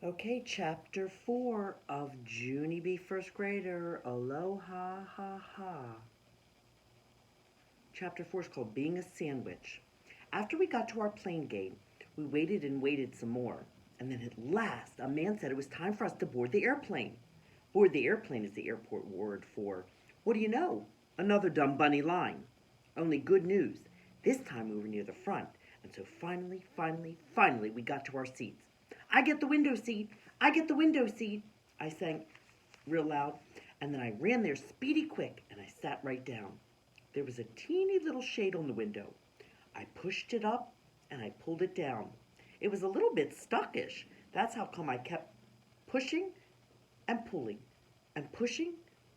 Okay, chapter 4 of Junie B. First Grader, Aloha-ha-ha. Chapter 4 is called Being a Sandwich. After we got to our plane gate, we waited and waited some more. And then at last, a man said it was time for us to board the airplane. Board the airplane is the airport word for, what do you know? Another dumb bunny line. Only good news. This time we were near the front. And so finally, we got to our seats. I get the window seat. I get the window seat. I sang real loud. And then I ran there speedy quick and I sat right down. There was a teeny little shade on the window. I pushed it up and I pulled it down. It was a little bit stuckish. That's how come I kept pushing and pulling and pushing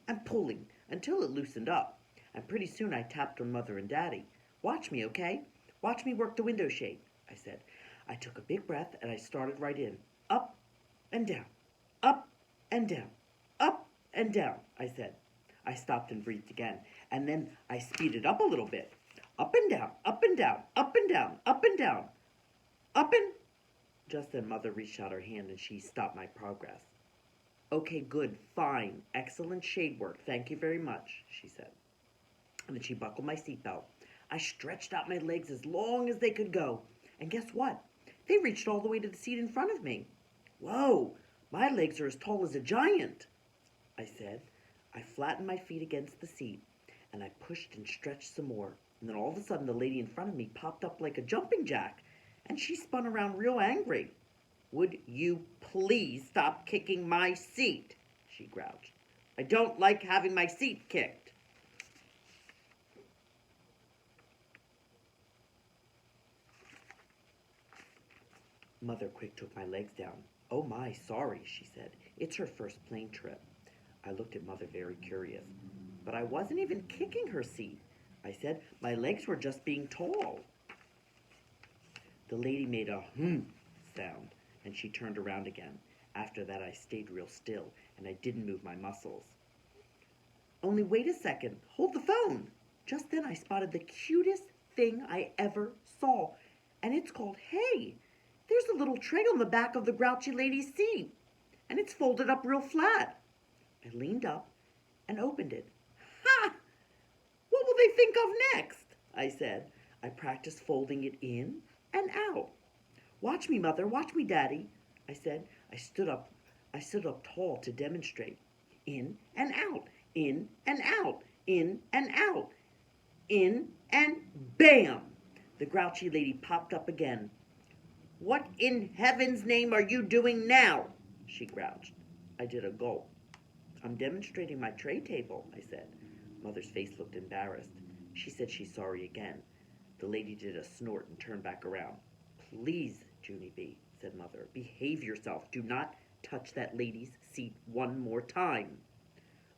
and pulling until it loosened up. And pretty soon I tapped on Mother and Daddy. Watch me, okay? Watch me work the window shade, I said. I took a big breath and I started right in. Up and down, up and down, up and down, I said. I stopped and breathed again, and then I speeded up a little bit. Up and down, up and down, up and down, up and down, up and... Just then Mother reached out her hand and she stopped my progress. Okay, good, fine, excellent shade work, thank you very much, she said. And then she buckled my seatbelt. I stretched out my legs as long as they could go. And guess what? They reached all the way to the seat in front of me. Whoa, my legs are as tall as a giant, I said. I flattened my feet against the seat, and I pushed and stretched some more. And then all of a sudden, the lady in front of me popped up like a jumping jack, and she spun around real angry. Would you please stop kicking my seat? She grouched. I don't like having my seat kicked. Mother quick took my legs down. Oh my, sorry, she said. It's her first plane trip. I looked at Mother very curious. But I wasn't even kicking her seat. I said my legs were just being tall. The lady made a sound, and she turned around again. After that, I stayed real still, and I didn't move my muscles. Only wait a second. Hold the phone. Just then I spotted the cutest thing I ever saw, and it's called Hey. There's a little tray on the back of the grouchy lady's seat, and it's folded up real flat. I leaned up and opened it. Ha! What will they think of next? I said. I practiced folding it in and out. Watch me, Mother. Watch me, Daddy, I said. I stood up tall to demonstrate. In and out. In and out. In and out. In and bam! The grouchy lady popped up again. What in heaven's name are you doing now? She grouched. I did a gulp. I'm demonstrating my tray table, I said. Mother's face looked embarrassed. She said she's sorry again. The lady did a snort and turned back around. Please, Junie B., said Mother, behave yourself. Do not touch that lady's seat one more time.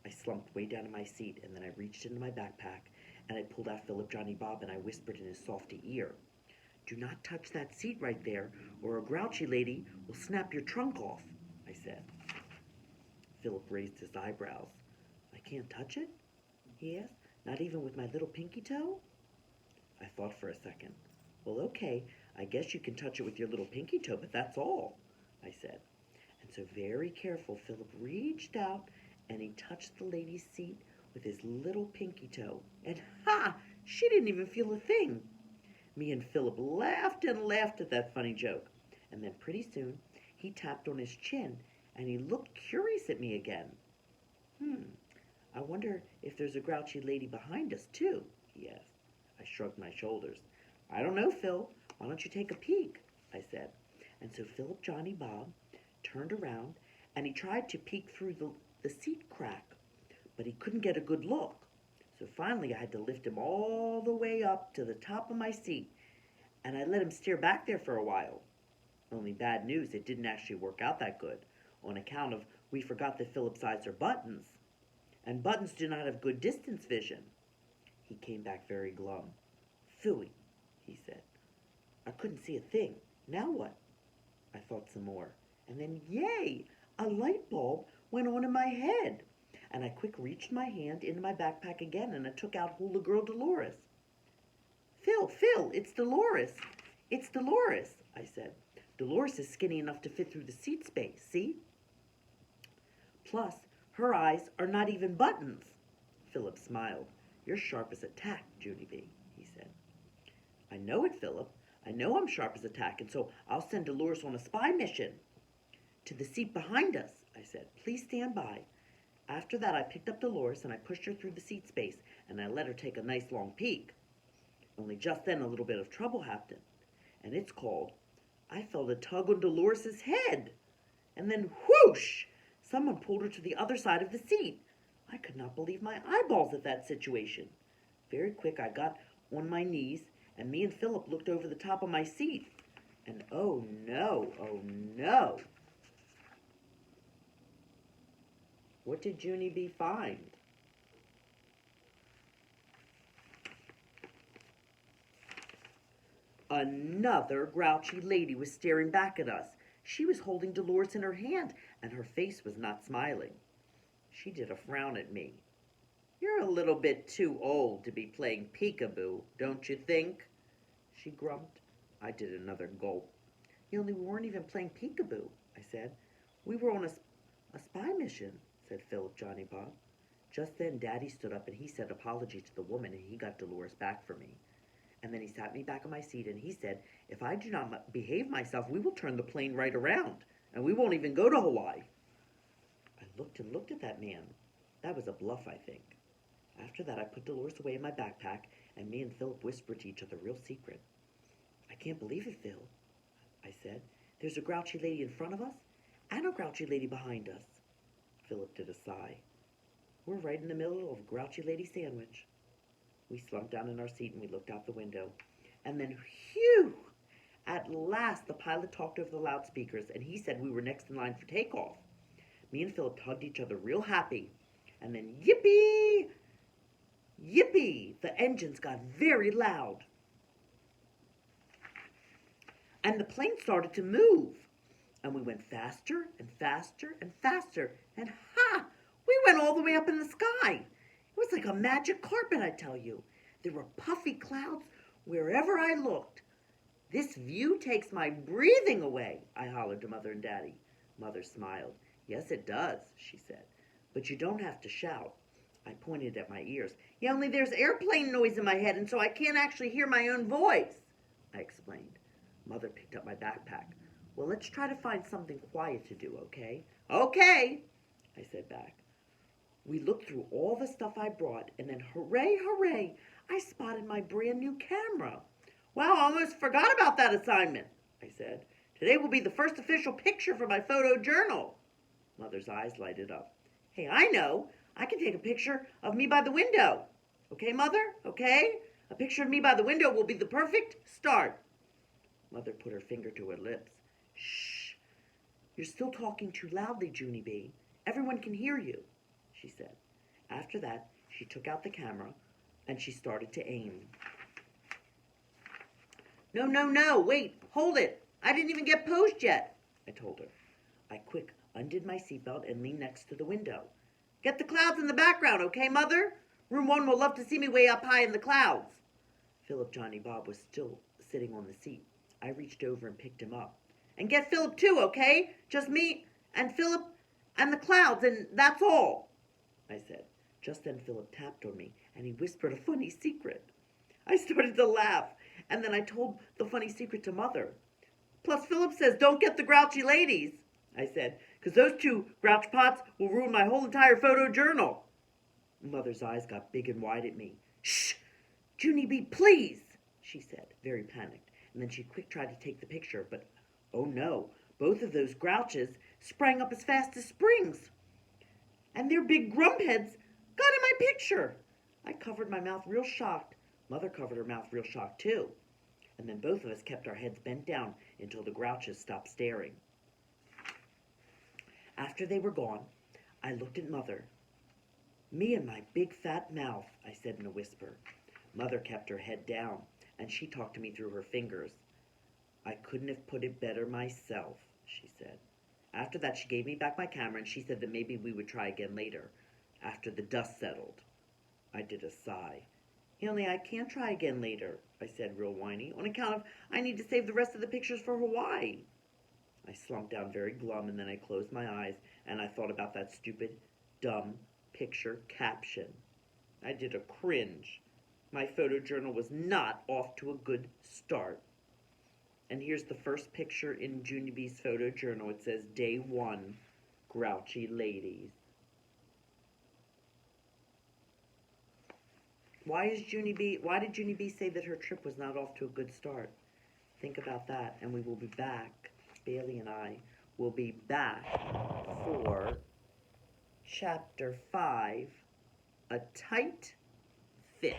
I slumped way down in my seat, and then I reached into my backpack, and I pulled out Philip Johnny Bob, and I whispered in his softy ear, do not touch that seat right there, or a grouchy lady will snap your trunk off, I said. Philip raised his eyebrows. I can't touch it? He asked. Not even with my little pinky toe? I thought for a second. Well, okay, I guess you can touch it with your little pinky toe, but that's all, I said. And so very careful, Philip reached out and he touched the lady's seat with his little pinky toe. And ha! She didn't even feel a thing. Me and Philip laughed and laughed at that funny joke. And then pretty soon, he tapped on his chin and he looked curious at me again. I wonder if there's a grouchy lady behind us, too, he asked. I shrugged my shoulders. I don't know, Phil. Why don't you take a peek? I said. And so Philip Johnny Bob turned around and he tried to peek through the seat crack, but he couldn't get a good look. So finally I had to lift him all the way up to the top of my seat, and I let him steer back there for a while. Only bad news, it didn't actually work out that good, on account of we forgot that Philip's eyes are buttons, and buttons do not have good distance vision. He came back very glum. Phooey, he said. I couldn't see a thing. Now what? I thought some more. And then, yay, a light bulb went on in my head. And I quick reached my hand into my backpack again and I took out Hula Girl Dolores. Phil, it's Dolores. It's Dolores, I said. Dolores is skinny enough to fit through the seat space, see? Plus, her eyes are not even buttons. Philip smiled. You're sharp as a tack, Junie B., he said. I know it, Philip. I know I'm sharp as a tack, and so I'll send Dolores on a spy mission. To the seat behind us, I said. Please stand by. After that, I picked up Dolores and I pushed her through the seat space, and I let her take a nice long peek. Only just then a little bit of trouble happened, and it's called, I felt a tug on Dolores' head. And then whoosh! Someone pulled her to the other side of the seat. I could not believe my eyeballs at that situation. Very quick, I got on my knees, and me and Philip looked over the top of my seat. And oh no, oh no. What did Junie B. find? Another grouchy lady was staring back at us. She was holding Dolores in her hand, and her face was not smiling. She did a frown at me. You're a little bit too old to be playing peekaboo, don't you think? She grumped. I did another gulp. We weren't even playing peekaboo, I said. We were on a spy mission, said Philip Johnny Bob. Just then Daddy stood up and he said apology to the woman, and he got Dolores back for me. And then he sat me back on my seat and he said, if I do not behave myself, we will turn the plane right around, and we won't even go to Hawaii. I looked and looked at that man. That was a bluff, I think. After that, I put Dolores away in my backpack, and me and Philip whispered to each other real secret. I can't believe it, Phil, I said. There's a grouchy lady in front of us and a grouchy lady behind us. Philip did a sigh. We're right in the middle of a grouchy lady sandwich. We slumped down in our seat and we looked out the window. And then, phew! At last, the pilot talked over the loudspeakers, and he said we were next in line for takeoff. Me and Philip hugged each other real happy. And then, yippee! Yippee! The engines got very loud. And the plane started to move. And we went faster and faster and faster. And ha! We went all the way up in the sky. It was like a magic carpet, I tell you. There were puffy clouds wherever I looked. This view takes my breathing away, I hollered to Mother and Daddy. Mother smiled. Yes, it does, she said. But you don't have to shout. I pointed at my ears. Yeah, only there's airplane noise in my head, and so I can't actually hear my own voice, I explained. Mother picked up my backpack. Well, let's try to find something quiet to do, okay? Okay, I said back. We looked through all the stuff I brought, and then hooray, hooray, I spotted my brand new camera. Wow, I almost forgot about that assignment, I said. Today will be the first official picture for my photo journal. Mother's eyes lighted up. Hey, I know. I can take a picture of me by the window. Okay, Mother? Okay? A picture of me by the window will be the perfect start. Mother put her finger to her lips. Shh. You're still talking too loudly, Junie B. Everyone can hear you, she said. After that, she took out the camera and she started to aim. No, wait, hold it. I didn't even get posed yet, I told her. I quick undid my seatbelt and leaned next to the window. Get the clouds in the background, okay, Mother? Room 1 will love to see me way up high in the clouds. Philip Johnny Bob was still sitting on the seat. I reached over and picked him up. And get Philip too, okay? Just me and Philip and the clouds, and that's all, I said. Just then Philip tapped on me, and he whispered a funny secret. I started to laugh, and then I told the funny secret to Mother. Plus Philip says don't get the grouchy ladies, I said, because those two grouch pots will ruin my whole entire photo journal. Mother's eyes got big and wide at me. Shh! Junie B, please, she said, very panicked. And then she quick tried to take the picture, but oh no, both of those grouches sprang up as fast as springs. And their big grump heads got in my picture. I covered my mouth real shocked. Mother covered her mouth real shocked too. And then both of us kept our heads bent down until the grouches stopped staring. After they were gone, I looked at Mother. Me and my big fat mouth, I said in a whisper. Mother kept her head down, and she talked to me through her fingers. I couldn't have put it better myself, she said. After that, she gave me back my camera, and she said that maybe we would try again later, after the dust settled. I did a sigh. Only I can't try again later, I said real whiny, on account of I need to save the rest of the pictures for Hawaii. I slumped down very glum, and then I closed my eyes, and I thought about that stupid, dumb picture caption. I did a cringe. My photojournal was not off to a good start. And here's the first picture in Junie B's photojournal. It says, Day 1, Grouchy Ladies. Why did Junie B say that her trip was not off to a good start? Think about that, and we will be back. Bailey and I will be back for Chapter 5, A Tight Fit.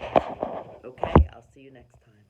Okay, I'll see you next time.